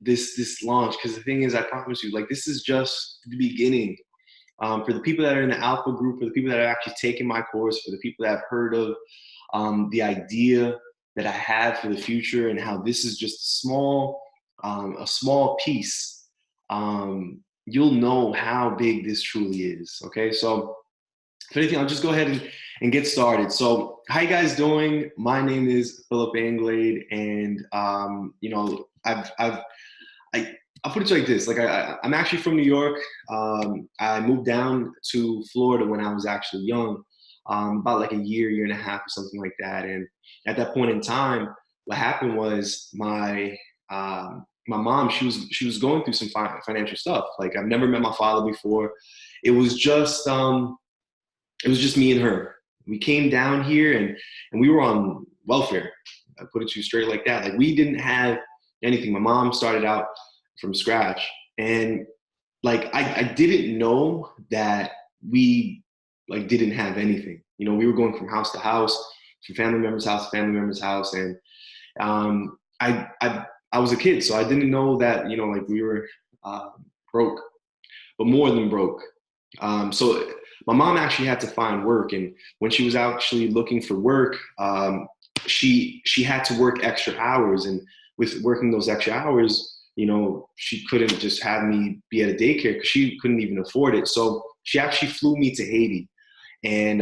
this launch, because the thing is, I promise you, like, this is just the beginning. For the people that are in the alpha group, for the people that are actually taking my course, for the people that have heard of the idea that I have for the future, and how this is just a small piece, you'll know how big this truly is. Okay, so if anything, I'll just go ahead and get started. So, how you guys doing? My name is Philip Anglade, and I'll put it like this. Like, I'm actually from New York. I moved down to Florida when I was actually young, about like a year and a half or something like that. And at that point in time, what happened was my mom, she was going through some financial stuff. Like, I've never met my father before. It was just me and her. We came down here and we were on welfare. I put it to you straight like that. Like, we didn't have anything. My mom started out from scratch, and like, I didn't know that we like didn't have anything. You know, we were going from house to house, from family member's house to family member's house, and I was a kid, so I didn't know that, you know, like, we were broke, but more than broke. So my mom actually had to find work, and when she was actually looking for work, she had to work extra hours, and with working those extra hours, you know, she couldn't just have me be at a daycare because she couldn't even afford it. So she actually flew me to Haiti, and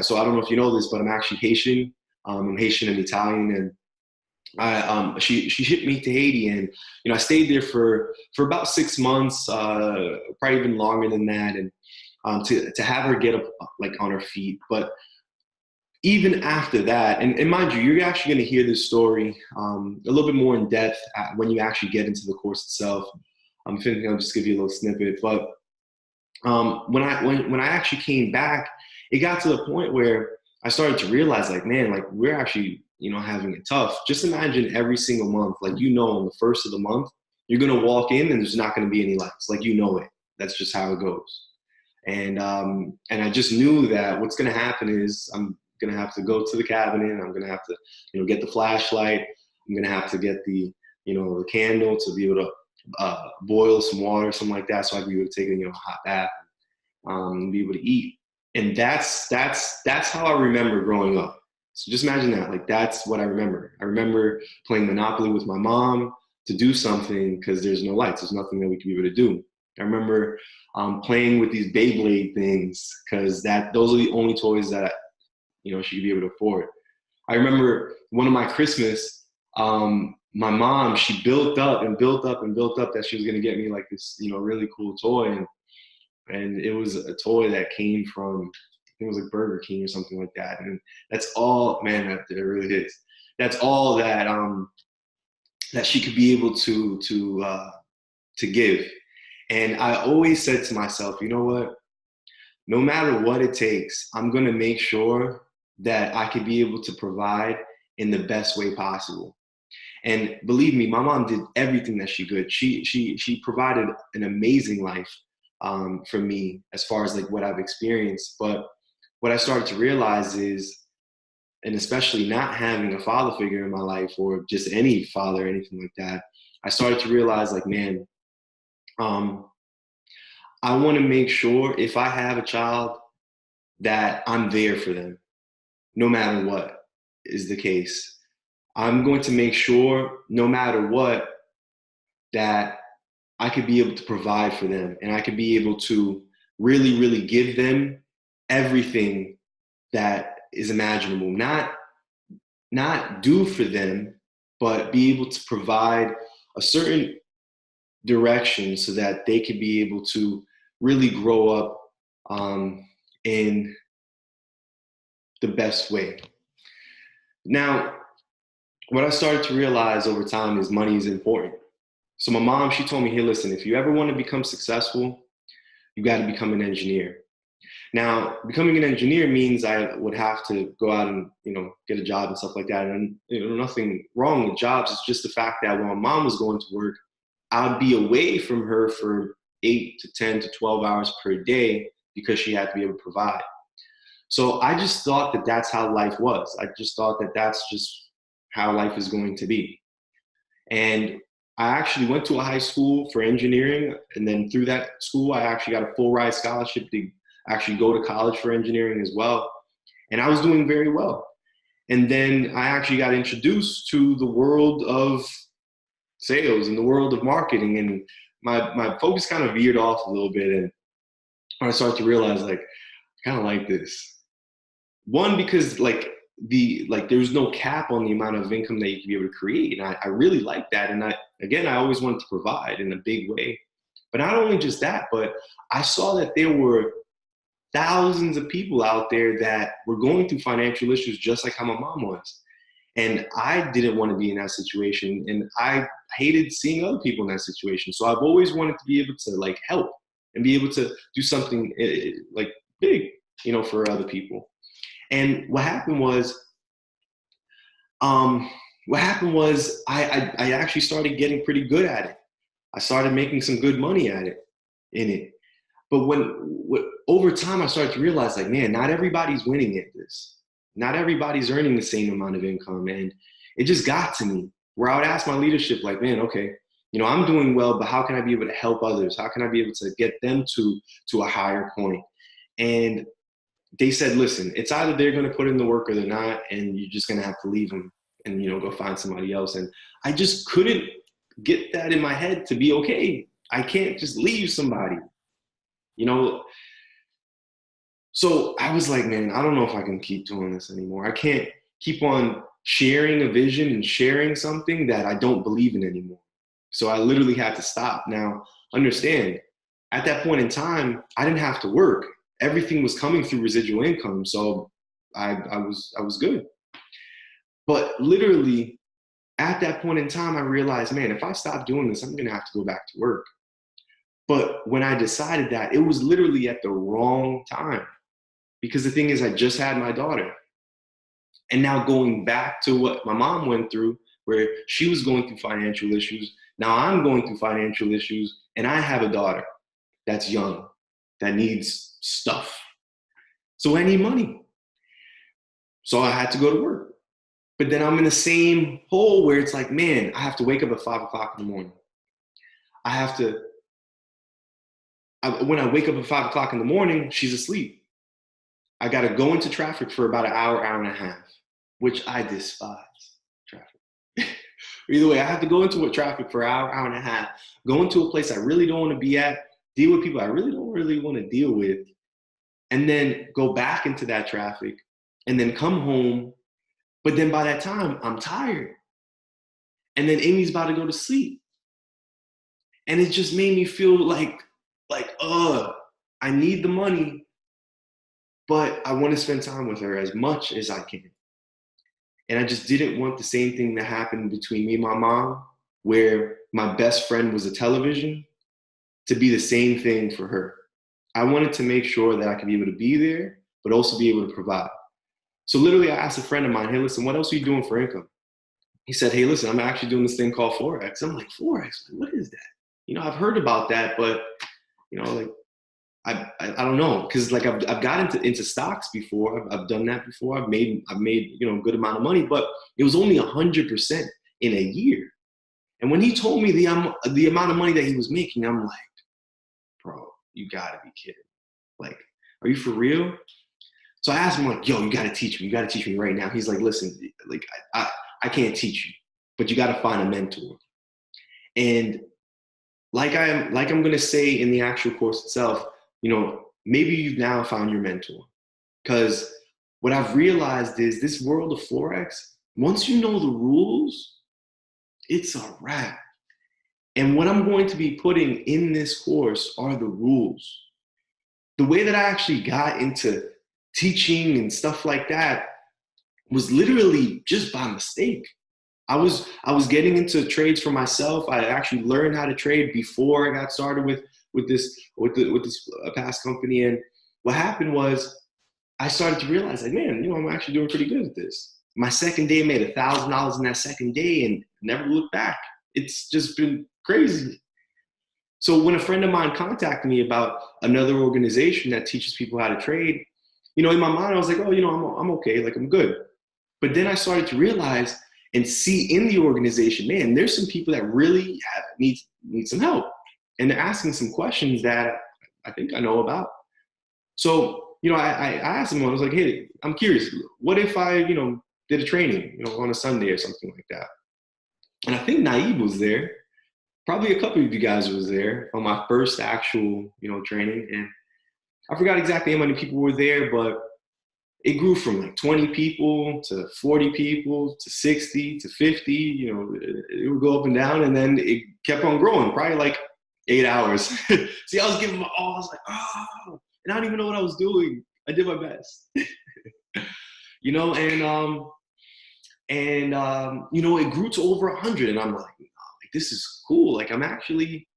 so I don't know if you know this, but I'm actually Haitian. I'm Haitian and Italian, and she shipped me to Haiti, and you know, I stayed there for about 6 months, probably even longer than that, and to have her get up like on her feet. But even after that, and mind you, you're actually going to hear this story a little bit more in depth when you actually get into the course itself. I'm thinking I'll just give you a little snippet. But when I actually came back, it got to the point where I started to realize, like, man, like, we're actually, you know, having it tough. Just imagine every single month, like, you know, on the first of the month, you're going to walk in and there's not going to be any lights. Like, you know it. That's just how it goes. And I just knew that what's going to happen is I'm going to have to go to the cabinet. I'm going to have to, you know, get the flashlight. I'm going to have to get the, you know, the candle to be able to boil some water, something like that, so I can be able to take a, you know, hot bath, and be able to eat. And that's how I remember growing up. So just imagine that. Like, that's what I remember. I remember playing Monopoly with my mom to do something because there's no lights. There's nothing that we can be able to do. I remember playing with these Beyblade things because those are the only toys that, you know, she could be able to afford. I remember one of my Christmas, my mom, she built up that she was going to get me like this, you know, really cool toy. And it was a toy that came from, I think it was like Burger King or something like that. And that's all, man, that it really is. That's all that that she could be able to give. And I always said to myself, you know what? No matter what it takes, I'm going to make sure that I could be able to provide in the best way possible. And believe me, my mom did everything that she could. She provided an amazing life for me as far as like what I've experienced. But what I started to realize is, and especially not having a father figure in my life, or just any father or anything like that, I started to realize, like, man, I want to make sure if I have a child that I'm there for them, no matter what is the case. I'm going to make sure, no matter what, that I could be able to provide for them, and I could be able to really, really give them everything that is imaginable. Not do for them, but be able to provide a certain direction so that they could be able to really grow up in the best way. Now, what I started to realize over time is money is important. So my mom, she told me, hey, listen, if you ever want to become successful, you got to become an engineer. Now, becoming an engineer means I would have to go out and, you know, get a job and stuff like that. And, you know, nothing wrong with jobs. It's just the fact that when my mom was going to work, I'd be away from her for 8 to 10 to 12 hours per day because she had to be able to provide. So I just thought that that's how life was. I just thought that that's just how life is going to be. And I actually went to a high school for engineering, and then through that school, I actually got a full ride scholarship to actually go to college for engineering as well. And I was doing very well. And then I actually got introduced to the world of sales and the world of marketing. And my focus kind of veered off a little bit. And I started to realize, like, I kind of like this. One, because there's no cap on the amount of income that you can be able to create. And I really like that. And I always wanted to provide in a big way. But not only just that, but I saw that there were thousands of people out there that were going through financial issues just like how my mom was. And I didn't want to be in that situation. And I hated seeing other people in that situation. So I've always wanted to be able to like help and be able to do something like big, for other people. And what happened was I actually started getting pretty good at it. I started making some good money in it. But over time, I started to realize, like, man, not everybody's winning at this. Not everybody's earning the same amount of income. And it just got to me where I would ask my leadership, like, man, okay, I'm doing well, but how can I be able to help others? How can I be able to get them to a higher point? And they said, listen, it's either they're going to put in the work or they're not, and you're just going to have to leave them and, go find somebody else. And I just couldn't get that in my head to be okay. I can't just leave somebody, So I was like, man, I don't know if I can keep doing this anymore. I can't keep on sharing a vision and sharing something that I don't believe in anymore. So I literally had to stop. Now, understand, at that point in time, I didn't have to work. Everything was coming through residual income. So I was good. But literally at that point in time, I realized, man, if I stop doing this, I'm going to have to go back to work. But when I decided that, it was literally at the wrong time. Because the thing is, I just had my daughter. And now going back to what my mom went through, where she was going through financial issues, now I'm going through financial issues, and I have a daughter that's young, that needs stuff. So I need money. So I had to go to work. But then I'm in the same hole where it's like, man, I have to wake up at 5 o'clock in the morning. When I wake up at 5 o'clock in the morning, she's asleep. I got to go into traffic for about an hour and a half, which I despise traffic. Either way, I have to go into traffic for an hour and a half, go into a place I really don't want to be at, deal with people I really don't want to deal with, and then go back into that traffic and then come home. But then by that time, I'm tired. And then Amy's about to go to sleep. And it just made me feel like, I need the money, but I want to spend time with her as much as I can. And I just didn't want the same thing to happen between me and my mom, where my best friend was a television, to be the same thing for her. I wanted to make sure that I could be able to be there, but also be able to provide. So literally I asked a friend of mine, hey, listen, what else are you doing for income? He said, hey, listen, I'm actually doing this thing called Forex. I'm like, Forex? What is that? I've heard about that, but, I don't know. Cause I've got into stocks before. I've done that before. I've made, a good amount of money, but it was only 100% in a year. And when he told me the amount of money that he was making, I'm like, bro, you gotta be kidding. Like, are you for real? So I asked him, like, yo, you gotta teach me. You gotta teach me right now. He's like, listen, like, I can't teach you, but you gotta find a mentor. And like I'm gonna say in the actual course itself, maybe you've now found your mentor. Because what I've realized is this world of Forex, once you know the rules, it's a wrap. And what I'm going to be putting in this course are the rules. The way that I actually got into teaching and stuff like that was literally just by mistake. I was getting into trades for myself. I actually learned how to trade before I got started with this past company. And what happened was I started to realize, like, man, I'm actually doing pretty good at this. My second day, made $1,000 in that second day and never looked back. It's just been crazy. So when a friend of mine contacted me about another organization that teaches people how to trade, in my mind, I was like, oh, I'm okay. Like, I'm good. But then I started to realize and see in the organization, man, there's some people that really need some help. And they're asking some questions that I think I know about. So, I asked them, I was like, hey, I'm curious, what if I, did a training, on a Sunday or something like that? And I think Naib was there. Probably a couple of you guys was there on my first actual, training. And I forgot exactly how many people were there, but it grew from like 20 people to 40 people to 60 to 50, it would go up and down, and then it kept on growing, probably like 8 hours. See, I was giving my all, I was like, oh, and I don't even know what I was doing. I did my best. It grew to over 100, and I'm like, this is cool. Like I'm actually,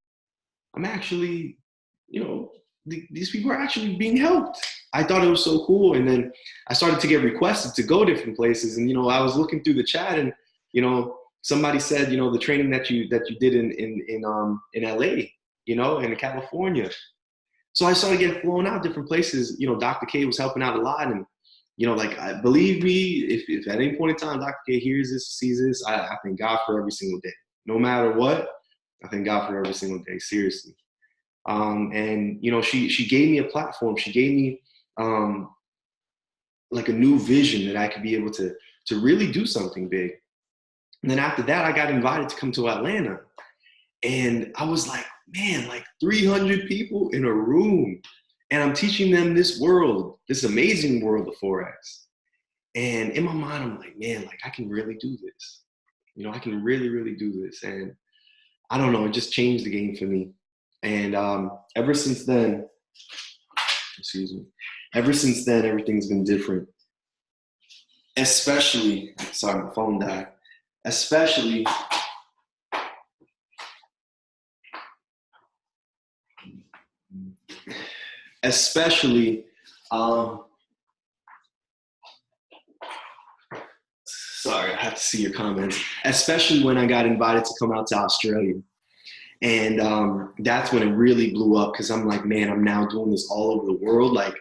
these people are actually being helped. I thought it was so cool. And then I started to get requested to go different places. And, I was looking through the chat, and, somebody said, the training that you did in LA, in California. So I started getting flown out different places. Dr. K was helping out a lot. And, believe me, if at any point in time, Dr. K hears this, sees this, I thank God for every single day. No matter what, I thank God for every single day, seriously. She gave me a platform. She gave me like a new vision that I could be able to really do something big. And then after that, I got invited to come to Atlanta. And I was like, man, like 300 people in a room. And I'm teaching them this world, this amazing world of Forex. And in my mind, I'm like, man, like I can really do this. I can really, really do this. And I don't know, it just changed the game for me. And ever since then, everything's been different. Especially, sorry, my phone died. Especially, sorry, I have to see your comments. Especially when I got invited to come out to Australia. And that's when it really blew up, because I'm like, man, I'm now doing this all over the world. Like,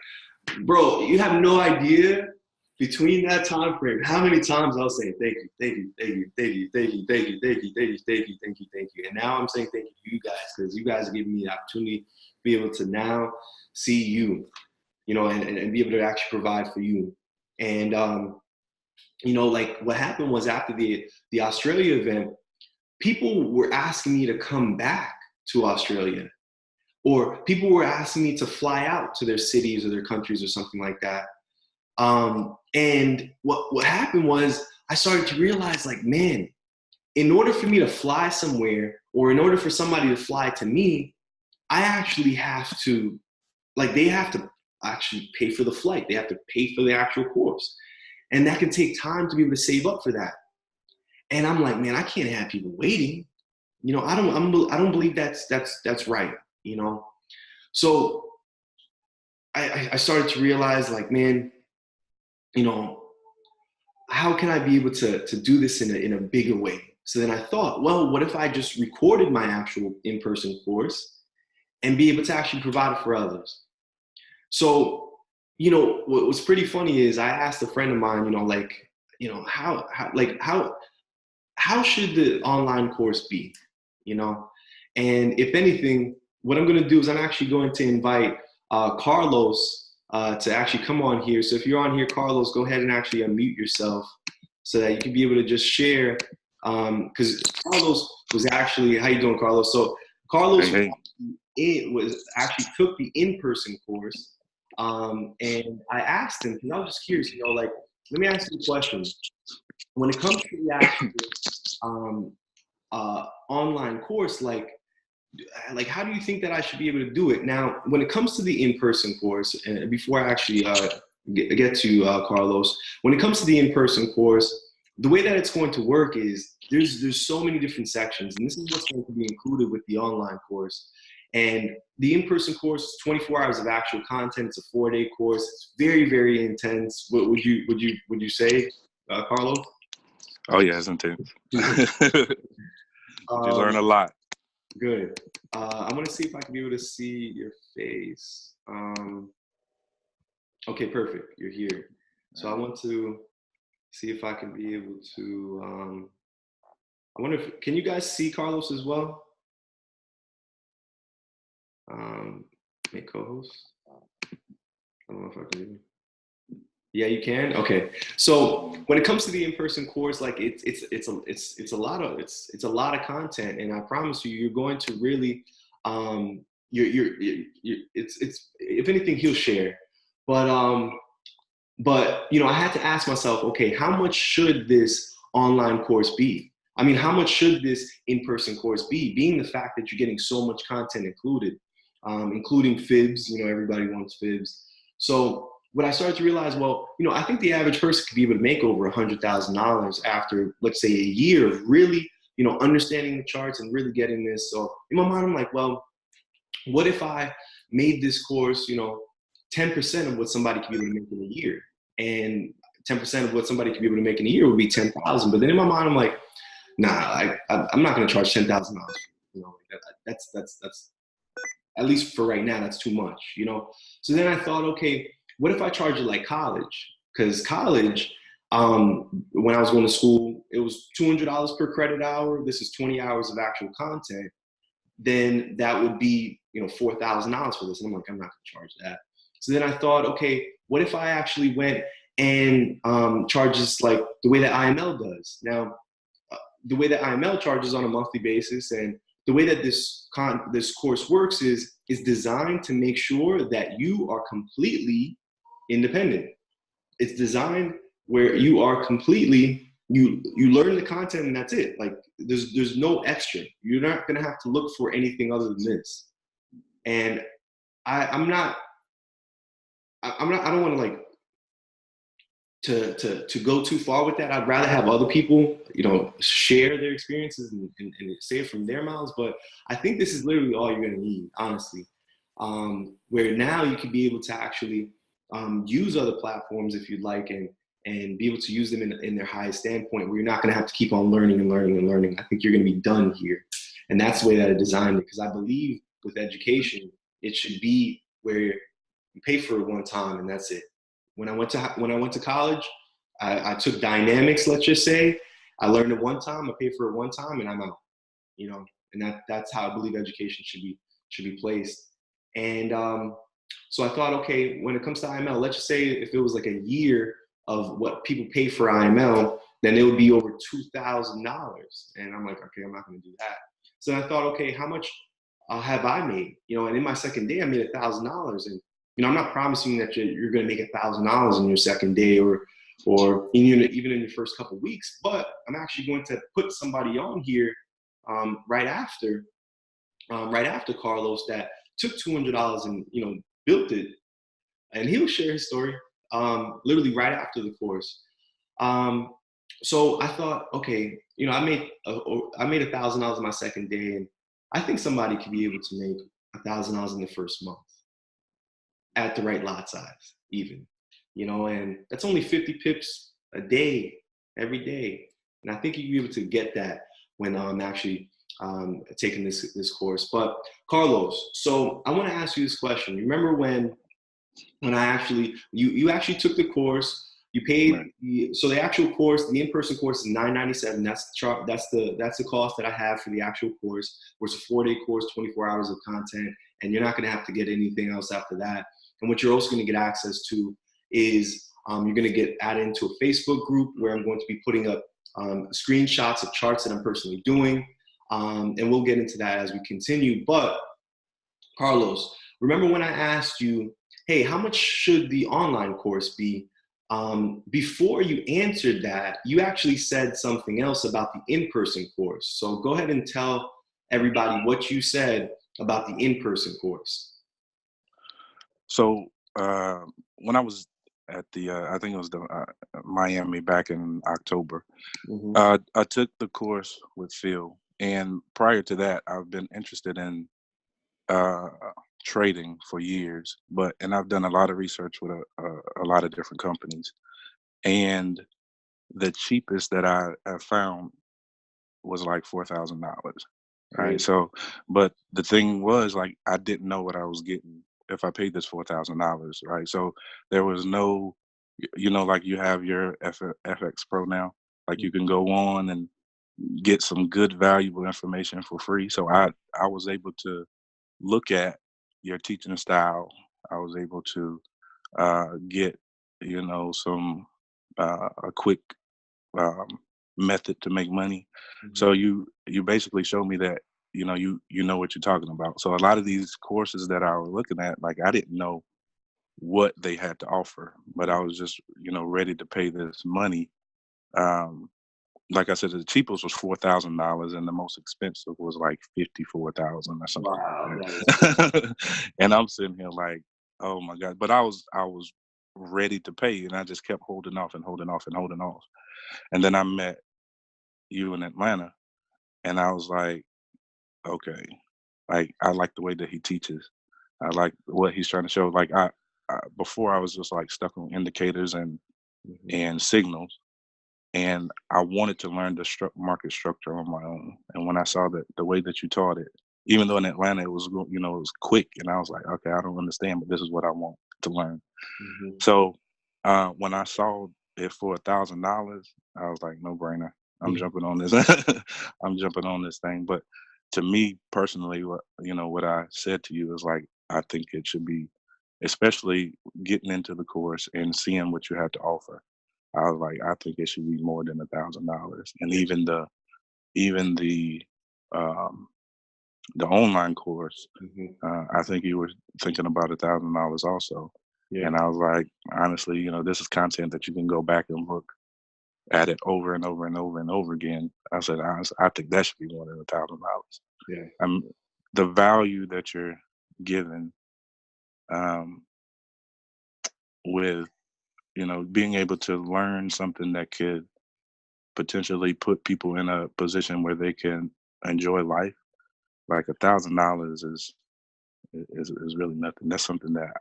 bro, you have no idea between that time frame how many times I was saying thank you, thank you, thank you, thank you, thank you, thank you, thank you, thank you, thank you, thank you, thank you. And now I'm saying thank you to you guys, because you guys are giving me the opportunity to be able to now see you, and be able to actually provide for you. And like what happened was, after the Australia event, people were asking me to come back to Australia, or people were asking me to fly out to their cities or their countries or something like that. And what happened was, I started to realize, like, man, in order for me to fly somewhere, or in order for somebody to fly to me, I actually have to, like, they have to actually pay for the flight. They have to pay for the actual course. And that can take time to be able to save up for that. And I'm like, man, I can't have people waiting. I don't believe that's right. So I started to realize, like, man, how can I be able to do this in a bigger way? So then I thought, well, what if I just recorded my actual in-person course and be able to actually provide it for others? So, what was pretty funny is, I asked a friend of mine, how should the online course be? And if anything, what I'm going to do is I'm actually going to invite Carlos to actually come on here. So if you're on here, Carlos, go ahead and actually unmute yourself so that you can be able to just share. Because Carlos was actually, how you doing, Carlos? So Carlos was actually took the in-person course, and I asked him, because I was just curious, let me ask you a question. When it comes to the actual online course, like how do you think that I should be able to do it? Now, when it comes to the in-person course, and before I actually get to Carlos, when it comes to the in-person course, the way that it's going to work is there's so many different sections, and this is what's going to be included with the online course. And the in-person course is 24 hours of actual content. It's a 4-day course. It's very, very intense. What would you say, Carlos? Oh yeah, it's intense. You learn a lot. Good. I'm gonna see if I can be able to see your face. Okay, perfect. You're here. So I want to see if I can be able to. I wonder if can you guys see Carlos as well? Make co-host. I don't know if I can. Even. Yeah, you can. Okay. So when it comes to the in-person course, like it's a lot of content, and I promise you, you're going to really it's if anything he'll share, but you know, I had to ask myself, okay, how much should this online course be? I mean, how much should this in-person course be? Being the fact that you're getting so much content included, including fibs. You know, everybody wants fibs. So what I started to realize, well, you know, I think the average person could be able to make over $100,000 after, let's say, a year of really, you know, understanding the charts and really getting this. So in my mind, I'm like, well, what if I made this course, you know, 10% of what somebody could be able to make in a year, and 10% of what somebody could be able to make in a year would be 10,000. But then in my mind, I'm like, nah, I'm not going to charge $10,000. You know, that's at least for right now, that's too much. You know, so then I thought, okay, what if I charge it like college? Because college, when I was going to school, it was $200 per credit hour. This is 20 hours of actual content. Then that would be, you know, $4,000 for this. And I'm like, I'm not going to charge that. So then I thought, okay, what if I actually went and charges like the way that IML does? Now, the way that IML charges on a monthly basis, and the way that this course works is designed to make sure that you are completely independent. It's designed where you are completely, you learn the content and that's it. Like there's no extra. You're not gonna have to look for anything other than this. And I don't want to like to go too far with that. I'd rather have other people, you know, share their experiences and say it from their mouths. But I think this is literally all you're gonna need, honestly. Where now you can be able to actually use other platforms if you'd like, and be able to use them in their highest standpoint, where you're not going to have to keep on learning and learning and learning. I think you're going to be done here. And that's the way that I designed it, because I believe with education, it should be where you pay for it one time and that's it. When I went to college, I took dynamics, let's just say. I learned it one time, I paid for it one time, and I'm out. You know, and that's how I believe education should be placed. And so I thought, okay, when it comes to IML, let's just say if it was like a year of what people pay for IML, then it would be over $2,000. And I'm like, okay, I'm not going to do that. So I thought, okay, how much have I made? You know, and in my second day, I made $1,000. And, you know, I'm not promising that you're going to make $1,000 in your second day or even in your first couple of weeks, but I'm actually going to put somebody on here right after Carlos that took $200 and, you know, built it, and he'll share his story literally right after the course. So I thought, okay, you know, I made $1,000 in my second day, and I think somebody could be able to make $1,000 in the first month at the right lot size, even, you know, and that's only 50 pips a day, every day, and I think you'll be able to get that when I'm actually taking this course. But Carlos, so I want to ask you this question. You remember when I actually you actually took the course, you paid so the actual course, the in-person course is $997. That's the cost that I have for the actual course, where it's a 4-day course, 24 hours of content, and you're not going to have to get anything else after that. And what you're also going to get access to is you're going to get added into a Facebook group where I'm going to be putting up screenshots of charts that I'm personally doing. And we'll get into that as we continue. But Carlos, remember when I asked you, hey, how much should the online course be? Before you answered that, you actually said something else about the in-person course. So go ahead and tell everybody what you said about the in-person course. So when I was at the, I think it was the Miami back in October, I took the course with Phil. And prior to that, I've been interested in trading for years, and I've done a lot of research with a lot of different companies. And the cheapest that I found was like $4,000. Right. So, but the thing was, like, I didn't know what I was getting if I paid this $4,000. Right. So there was no you know, like you have your FX Pro now. Like you can go on and get some good, valuable information for free. So I was able to look at your teaching style. I was able to get, you know, some a quick um, method to make money. Mhm. So you basically show me that you know what you're talking about. So a lot of these courses that I was looking at, like I didn't know what they had to offer, but I was just ready to pay this money. Um, like I said, the cheapest was $4,000, and the most expensive was like 54,000 or something Wow, like that is that. And I'm sitting here like, oh my god! But I was ready to pay, and I just kept holding off and holding off and holding off. And then I met you in Atlanta, and I was like, okay, like I like the way that he teaches. I like what he's trying to show. Like before, I was just like stuck on indicators Mhm. and signals, and I wanted to learn the market structure on my own. And when I saw that the way that you taught it, even though in Atlanta it was it was quick, and I was like, okay, I don't understand, but this is what I want to learn. Mhm. So when I saw it for $1,000, I was like, no brainer. I'm Mhm. jumping on this. I'm jumping on this thing. But to me personally, what I said to you is like, I think it should be, especially getting into the course and seeing what you have to offer. I was like, I think it should be more than $1,000, and Yeah. even um, the online course. Mhm. I think you were thinking about $1,000 also. Yeah. And I was like, honestly, this is content that you can go back and look at it over and over and over and over again. I said, honestly, I think that should be more than $1,000. Yeah. Um, the value that you're given um, with, being able to learn something that could potentially put people in a position where they can enjoy life. Like $1,000 is really nothing. That's something that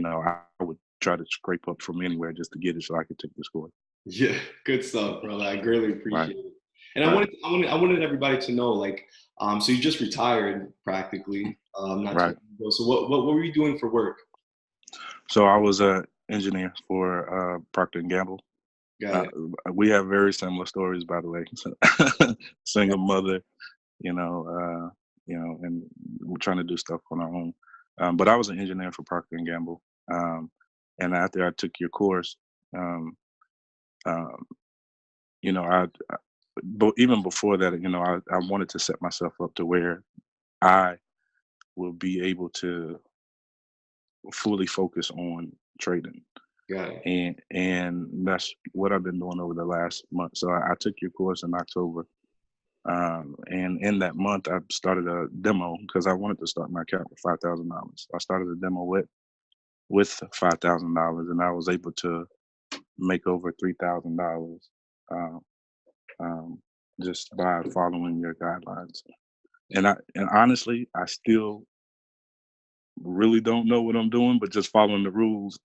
I would try to scrape up from anywhere just to get it so I could take this course. Yeah, good stuff, brother. I greatly Right, appreciate it. And I right, wanted, I wanted, I wanted everybody to know, like, so you just retired practically, not too right. long ago. So what were you doing for work? So I was a engineer for Procter and Gamble. Got Uh, it. we have very similar stories, by the way. So, single mother, and we're trying to do stuff on our own. But I was an engineer for Procter and Gamble, and after I took your course, um, um, but even before that, I wanted to set myself up to where I will be able to fully focus on trading. Got it. And that's what I've been doing over the last month. So I took your course in October. And in that month, I started a demo because I wanted to start my account with $5,000. I started a demo with $5,000, and I was able to make over $3,000 uh, um, just by following your guidelines. And honestly, I still really don't know what I'm doing, but just following the rules,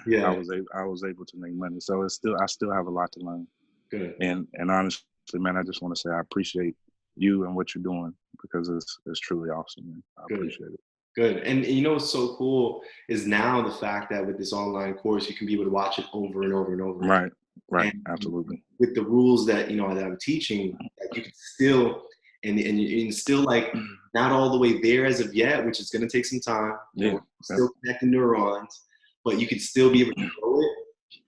Yeah, I was able to make money. So I still have a lot to learn. good. And honestly, man, I just want to say I appreciate you and what you're doing because it's truly awesome, man. I Good. appreciate it. Good. And you know what's so cool is now the fact that with this online course, you can be able to watch it over and over and over again. Right, right, And absolutely. with the rules that that I'm teaching, like you can still and still like not all the way there as of yet, which is going to take some time. Yeah, yep. Still connecting neurons, but you can still be able to grow it.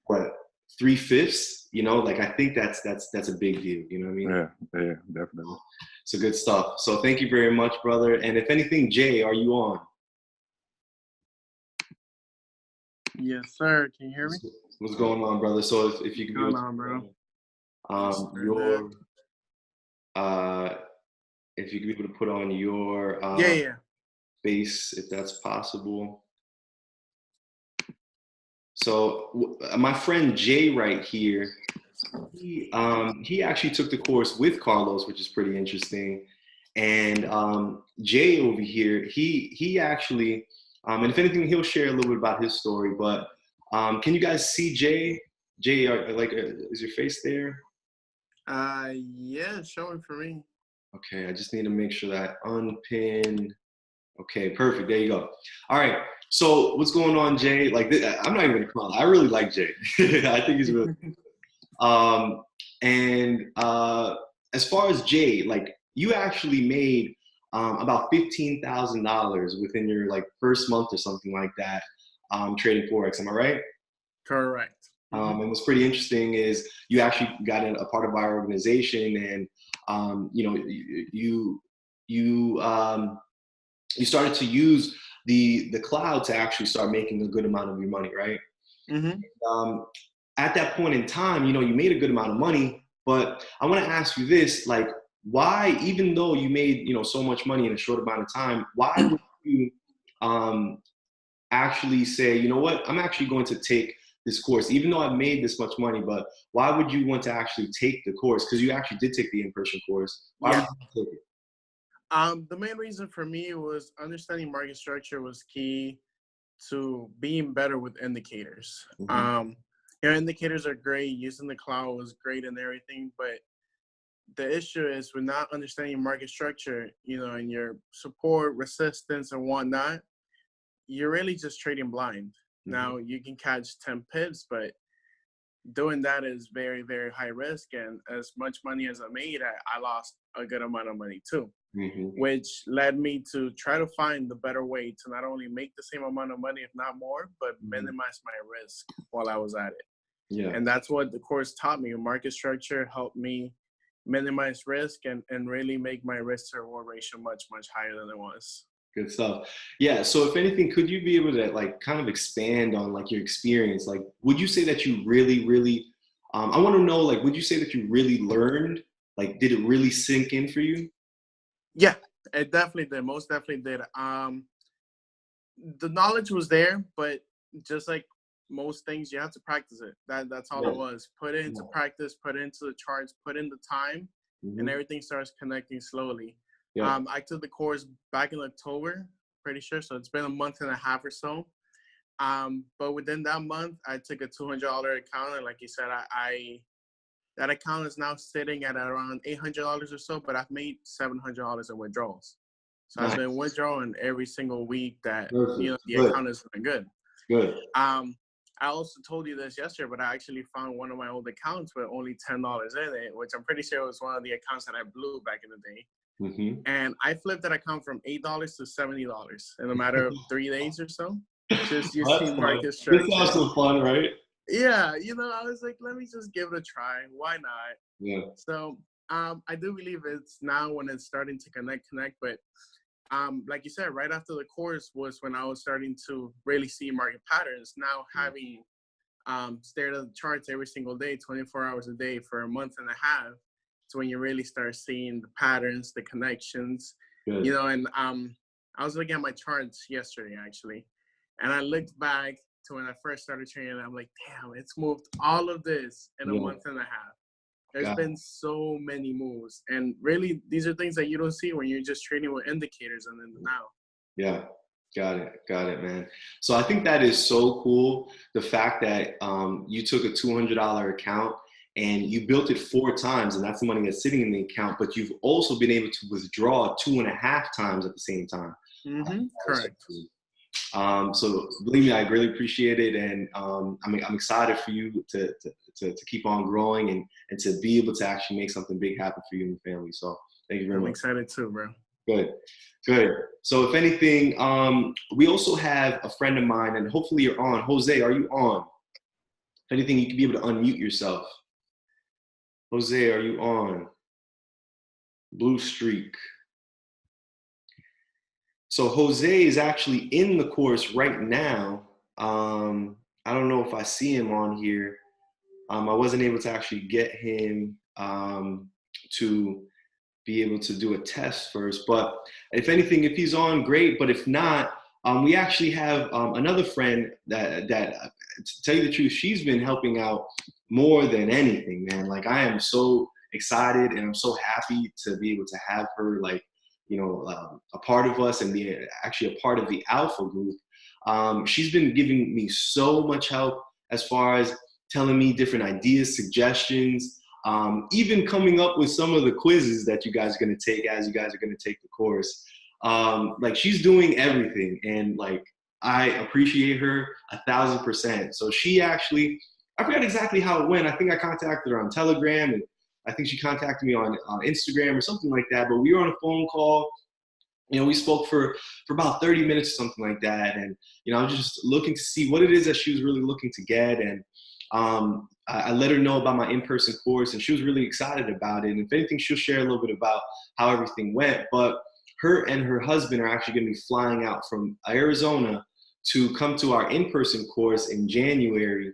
But 3/5, like I think that's a big deal. You know what I mean? Yeah, yeah, definitely. So good stuff. So thank you very much, brother. And if anything, Jay, are you on? Yes, sir. Can you hear me? What's going on, brother? So if you What's could be going able on, bro? to Heard that. uh if you could be able to put on your Yeah, yeah. face, if that's possible. So my friend Jay right here, he actually took the course with Carlos, which is pretty interesting. And Jay over here, he actually, and if anything, he'll share a little bit about his story. But can you guys see Jay? Jay, is your face there? Yeah, it's showing for me. Okay, I just need to make sure that I unpin. Okay, perfect. There you go. All right. So what's going on, Jay? Like, I'm not even gonna call. I really like Jay. I think he's really. And as far as Jay, like, you actually made about $15,000 within your like first month or something like that, trading Forex. Am I right? Correct. And what's pretty interesting is you actually got a part of our organization, and you know, you started to use the cloud to actually start making a good amount of your money, right? At that point in time, you know, you made a good amount of money, but I want to ask you this, like, why, even though you made, you know, so much money in a short amount of time, why would you actually say, you know what, I'm actually going to take this course, even though I've made this much money? But why would you want to actually take the course? Because you actually did take the in-person course. Why would you take it? The main reason for me was understanding market structure was key to being better with indicators. Your indicators are great. Using the cloud was great and everything, but the issue is with not understanding market structure, you know, and your support, resistance, and whatnot, you're really just trading blind. Now, you can catch 10 pips, but doing that is very, very high risk. And as much money as I made, I lost a good amount of money too, which led me to try to find the better way to not only make the same amount of money, if not more, but minimize my risk while I was at it. And that's what the course taught me. Market structure helped me minimize risk and really make my risk to reward ratio much, much higher than it was. Good stuff. Yeah. So if anything, could you be able to like kind of expand on like your experience? Like, would you say that you really, really, I want to know, like, would you say that you really learned? Like, did it really sink in for you? Yeah, it definitely did. Most definitely did. The knowledge was there, but just like most things, you have to practice it. That's all it was. Put it into practice, put it into the charts, put in the time, and everything starts connecting slowly. I took the course back in October, pretty sure. So it's been a month and a half or so. But within that month, I took a $200 account. And like you said, that account is now sitting at around $800 or so, but I've made $700 in withdrawals. So I've been withdrawing every single week that, you know, the account is doing good. I also told you this yesterday, but I actually found one of my old accounts with only $10 in it, which I'm pretty sure was one of the accounts that I blew back in the day. And I flipped that account from $8 to $70 in a matter of 3 days or so. Just using market structure. This sounds so fun, right? Yeah, you know, I was like, let me just give it a try. Why not? So I do believe it's now when it's starting to connect. But like you said, right after the course was when I was starting to really see market patterns. Now having stared at the charts every single day, 24 hours a day for a month and a half, it's when you really start seeing the patterns, the connections, you know. And I was looking at my charts yesterday, actually, and I looked back to when I first started trading, and I'm like, damn, it's moved all of this in a month and a half. There's been so many moves. And really, these are things that you don't see when you're just trading with indicators and then now. Yeah. Got it, man. So I think that is so cool. The fact that you took a $200 account and you built it 4 times, and that's the money that's sitting in the account, but you've also been able to withdraw 2.5 times at the same time. Correct. So believe me, I really appreciate it, and I'm excited for you to keep on growing and to be able to actually make something big happen for you and your family. So thank you very much. I'm excited too, bro. Good. So if anything, we also have a friend of mine, and hopefully you're on. Jose, are you on? If anything, you can be able to unmute yourself. Jose, are you on? Blue Streak. So Jose is actually in the course right now. I don't know if I see him on here. I wasn't able to actually get him to be able to do a test first. But if anything, if he's on, great. But if not, we actually have another friend that, to tell you the truth, she's been helping out more than anything, man. Like, I am so excited and I'm so happy to be able to have her, like, you know, a part of us and be actually a part of the Alpha group. She's been giving me so much help as far as telling me different ideas, suggestions, even coming up with some of the quizzes that you guys are going to take as you guys are going to take the course. Like, she's doing everything. And like, I appreciate her 1,000%. So she actually, I forgot exactly how it went. I think I contacted her on Telegram, and I think she contacted me on Instagram or something like that. But we were on a phone call. We spoke for about 30 minutes or something like that. And, I was just looking to see what it is that she was really looking to get. And I let her know about my in-person course, and she was really excited about it. And if anything, she'll share a little bit about how everything went. But her and her husband are actually going to be flying out from Arizona to come to our in-person course in January.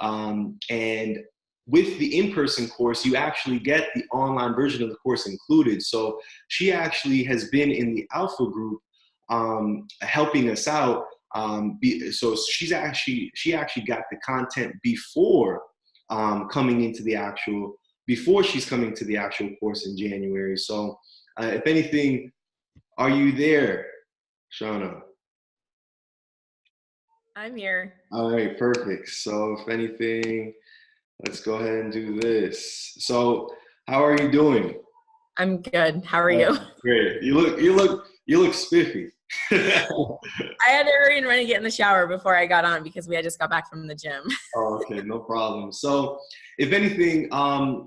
And with the in-person course, you actually get the online version of the course included. So she actually has been in the alpha group helping us out. So she actually got the content before she's coming to the actual course in January. So if anything, are you there, Shauna? I'm here. All right, perfect. So if anything, let's go ahead and do this. So how are you doing? I'm good. How are you? Great. You look spiffy. I had to hurry and run and get in the shower before I got on because we had just got back from the gym. Oh, okay, no problem. So if anything, I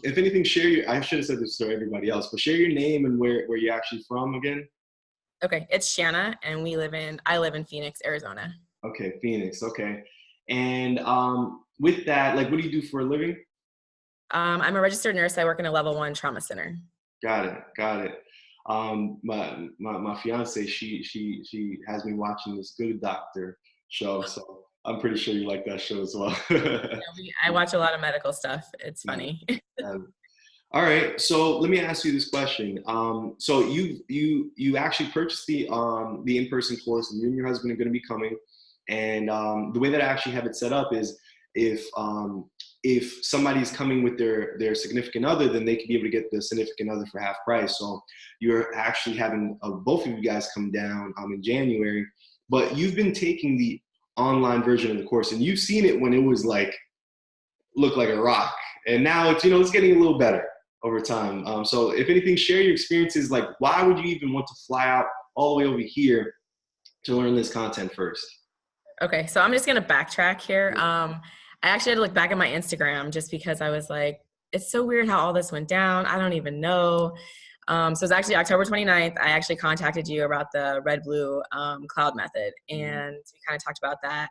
should have said this to everybody else, but share your name and where you're actually from again. Okay, it's Shanna, and I live in Phoenix, Arizona. Okay, Phoenix. Okay, and with that, like, what do you do for a living? I'm a registered nurse. I work in a level 1 trauma center. Got it. My fiance, she has me watching this Good Doctor show, so I'm pretty sure you like that show as well. I watch a lot of medical stuff. It's funny. All right, so let me ask you this question. So you actually purchased the in-person course, and you and your husband are going to be coming. And the way that I actually have it set up is if somebody's coming with their significant other, then they can be able to get the significant other for half price. So you're actually having both of you guys come down in January, but you've been taking the online version of the course, and you've seen it when it was looked like a rock, and now it's getting a little better over time. So if anything, share your experiences. Like, why would you even want to fly out all the way over here to learn this content first? Okay, so I'm just going to backtrack here. I actually had to look back at my Instagram just because I was like, it's so weird how all this went down. I don't even know. So it's actually October 29th. I actually contacted you about the red-blue cloud method, and we kind of talked about that.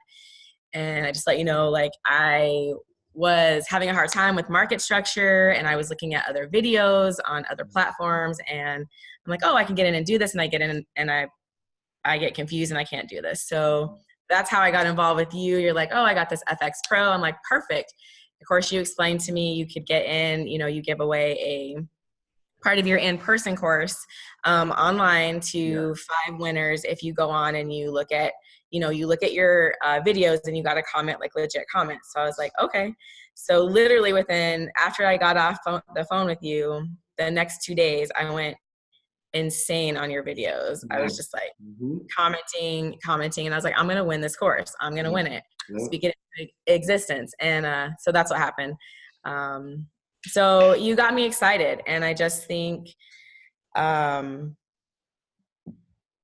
And I just let you know, like, I was having a hard time with market structure, and I was looking at other videos on other platforms, and I'm like, oh, I can get in and do this, and I get in and I get confused and I can't do this. So that's how I got involved with you. You're like, oh, I got this FX Pro. I'm like, perfect. Of course, you explained to me you could get in, you give away a part of your in-person course online to 5 winners if you go on and you look at your videos and you got a comment, like legit comments. So I was like, okay. So literally after I got off the phone with you, the next 2 days, I went insane on your videos. I was just like commenting, and I was like, I'm gonna win this course. I'm gonna win it. Speak it into existence. And so that's what happened. So you got me excited, and I just think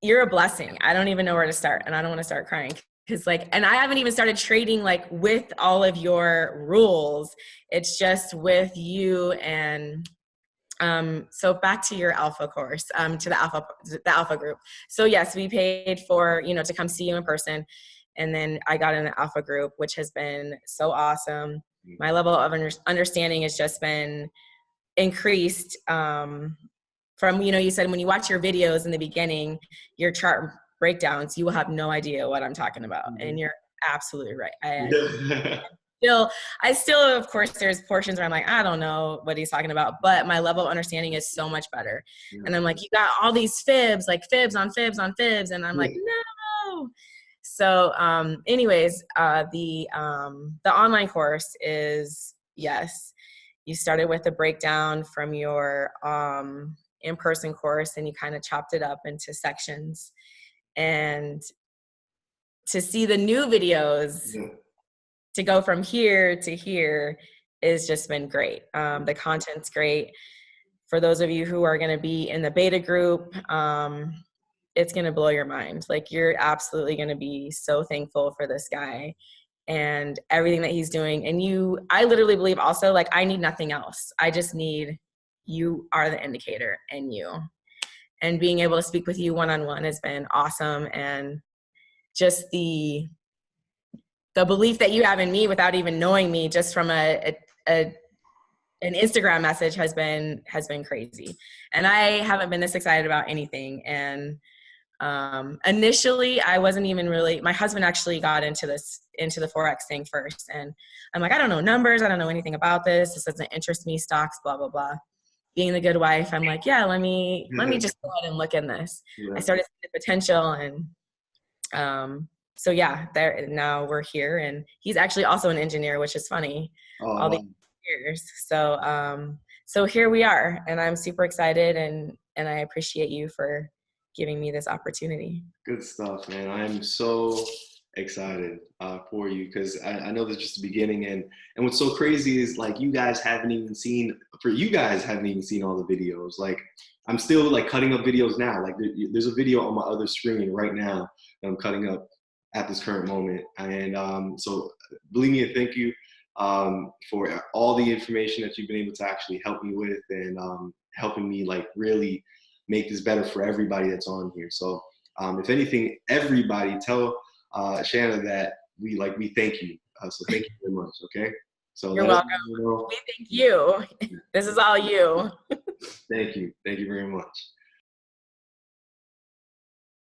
you're a blessing. I don't even know where to start, and I don't want to start crying because and I haven't even started trading with all of your rules. It's just with you. And so back to your alpha course, to the alpha group. So yes, we paid for, to come see you in person. And then I got in the alpha group, which has been so awesome. My level of understanding has just been increased, from, you said when you watch your videos in the beginning, your chart breakdowns, you will have no idea what I'm talking about. And you're absolutely right. I still, of course, there's portions where I'm like, I don't know what he's talking about, but my level of understanding is so much better. And I'm like, you got all these fibs, like fibs on fibs on fibs. And I'm like, no. So anyways, the online course is, yes, you started with a breakdown from your in-person course, and you kind of chopped it up into sections. And to see the new videos, to go from here to here has just been great. The content's great. For those of you who are going to be in the beta group, it's going to blow your mind. Like, you're absolutely going to be so thankful for this guy and everything that he's doing. And I literally believe also, like, I need nothing else. I just need, you are the indicator, and being able to speak with you one-on-one has been awesome. And just the belief that you have in me without even knowing me, just from an Instagram message, has been crazy. And I haven't been this excited about anything. And initially I wasn't even really, my husband actually got into the Forex thing first. And I'm like, I don't know numbers. I don't know anything about this. This doesn't interest me, stocks, blah, blah, blah. Being the good wife, I'm like, yeah, let me just go ahead and look in this. Yeah. I started seeing the potential, and so yeah, now we're here, and he's actually also an engineer, which is funny. All these years. So here we are, and I'm super excited, and I appreciate you for giving me this opportunity. Good stuff, man. I'm so excited for you, because I know this is just the beginning, and what's so crazy is, like, you guys haven't even seen all the videos. Like, I'm still like cutting up videos now. Like, there's a video on my other screen right now that I'm cutting up at this current moment. And so believe me, and thank you for all the information that you've been able to actually help me with, and helping me, like, really make this better for everybody that's on here. So if anything, everybody tell Shanna that we thank you. So thank you very much. Okay. So you're welcome. We thank you. This is all you. Thank you. Thank you very much.